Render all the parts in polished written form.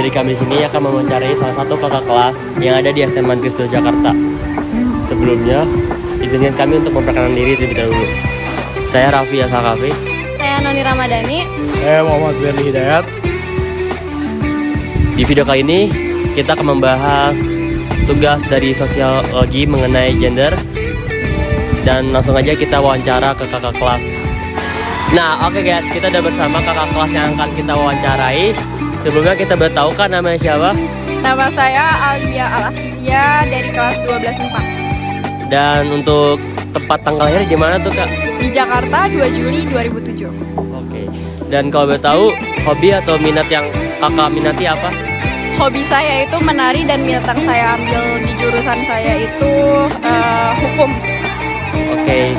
dari kami di sini akan mewawancarai salah satu kakak kelas yang ada di SMA Negeri 1 Jakarta. Sebelumnya, izinkan kami untuk memperkenalkan diri terlebih dahulu. Saya Raffi Asakafi. Saya Noni Ramadhani. Saya Muhammad Berli Hidayat. Di video kali ini, kita akan membahas tugas dari sosiologi mengenai gender. Dan langsung aja kita wawancara ke kakak kelas. Nah, oke guys, kita udah bersama kakak kelas yang akan kita wawancarai. Sebelumnya kita bertahu kan namanya siapa? Nama saya Alia Alastisia dari kelas 12/4. Dan untuk tempat tanggal lahir di mana tuh kak? Di Jakarta 2 Juli 2007. Oke. Dan kalau boleh tahu, hobi atau minat yang kakak minati apa? Hobi saya itu menari dan minat yang saya ambil di jurusan saya itu hukum. Oke.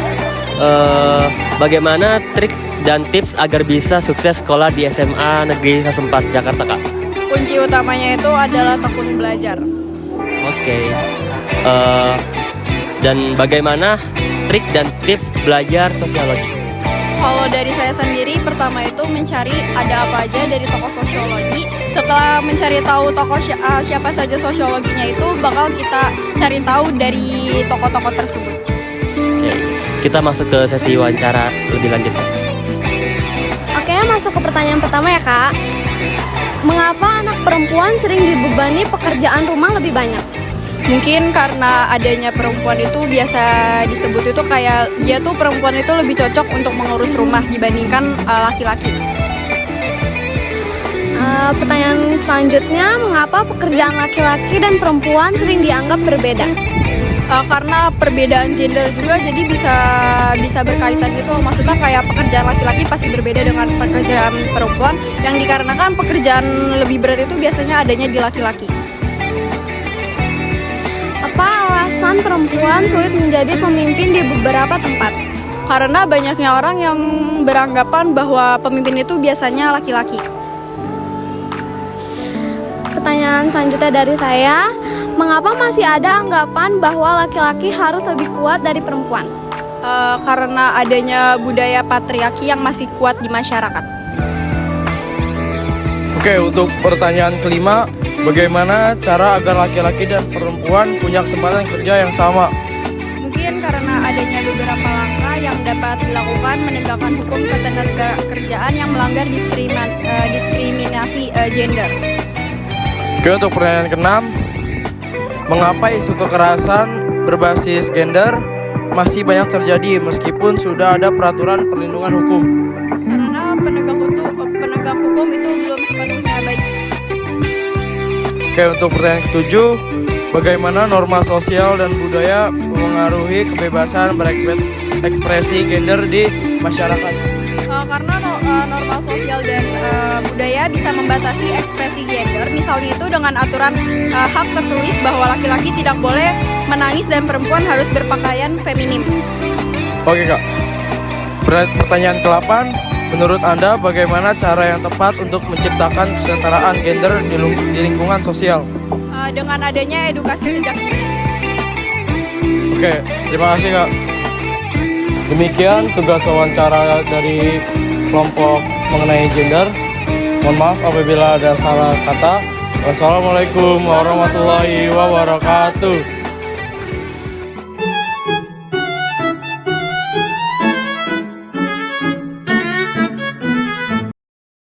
Bagaimana trik dan tips agar bisa sukses sekolah di SMA Negeri 1 Jakarta kak? Kunci utamanya itu adalah tekun belajar. Oke. Dan bagaimana trik dan tips belajar sosiologi? Kalau dari saya sendiri, pertama itu mencari ada apa aja dari tokoh sosiologi. Setelah mencari tahu tokoh siapa saja sosiologinya itu, bakal kita cari tahu dari tokoh-tokoh tersebut. Oke, kita masuk ke sesi wawancara lebih lanjut kak. Oke, masuk ke pertanyaan pertama ya kak. Mengapa anak perempuan sering dibebani pekerjaan rumah lebih banyak? Mungkin karena adanya perempuan itu biasa disebut itu kayak dia tuh perempuan itu lebih cocok untuk mengurus rumah dibandingkan laki-laki. Pertanyaan selanjutnya, mengapa pekerjaan laki-laki dan perempuan sering dianggap berbeda? Karena perbedaan gender juga jadi bisa berkaitan gitu loh. Maksudnya kayak pekerjaan laki-laki pasti berbeda dengan pekerjaan perempuan, yang dikarenakan pekerjaan lebih berat itu biasanya adanya di laki-laki. Apa alasan perempuan sulit menjadi pemimpin di beberapa tempat? Karena banyaknya orang yang beranggapan bahwa pemimpin itu biasanya laki-laki. Pertanyaan selanjutnya dari saya, mengapa masih ada anggapan bahwa laki-laki harus lebih kuat dari perempuan? Karena adanya budaya patriarki yang masih kuat di masyarakat. Oke, untuk pertanyaan kelima, bagaimana cara agar laki-laki dan perempuan punya kesempatan kerja yang sama? Mungkin karena adanya beberapa langkah yang dapat dilakukan menegakkan hukum ketenagakerjaan yang melanggar diskriminasi gender. Oke, untuk pertanyaan keenam, mengapa isu kekerasan berbasis gender masih banyak terjadi meskipun sudah ada peraturan perlindungan hukum? Karena penegak hukum itu belum sepenuhnya baik. Oke, untuk pertanyaan ketujuh, bagaimana norma sosial dan budaya memengaruhi kebebasan berekspresi gender di masyarakat? Karena norma sosial dan budaya bisa membatasi ekspresi gender. Misalnya itu dengan aturan hak tertulis bahwa laki-laki tidak boleh menangis dan perempuan harus berpakaian feminim. Oke kak, pertanyaan ke-8, menurut Anda bagaimana cara yang tepat untuk menciptakan kesetaraan gender di lingkungan sosial? Dengan adanya edukasi sejak dini. Oke, terima kasih kak. Demikian tugas wawancara dari kelompok mengenai gender. Mohon maaf apabila ada salah kata. Wassalamualaikum warahmatullahi wabarakatuh.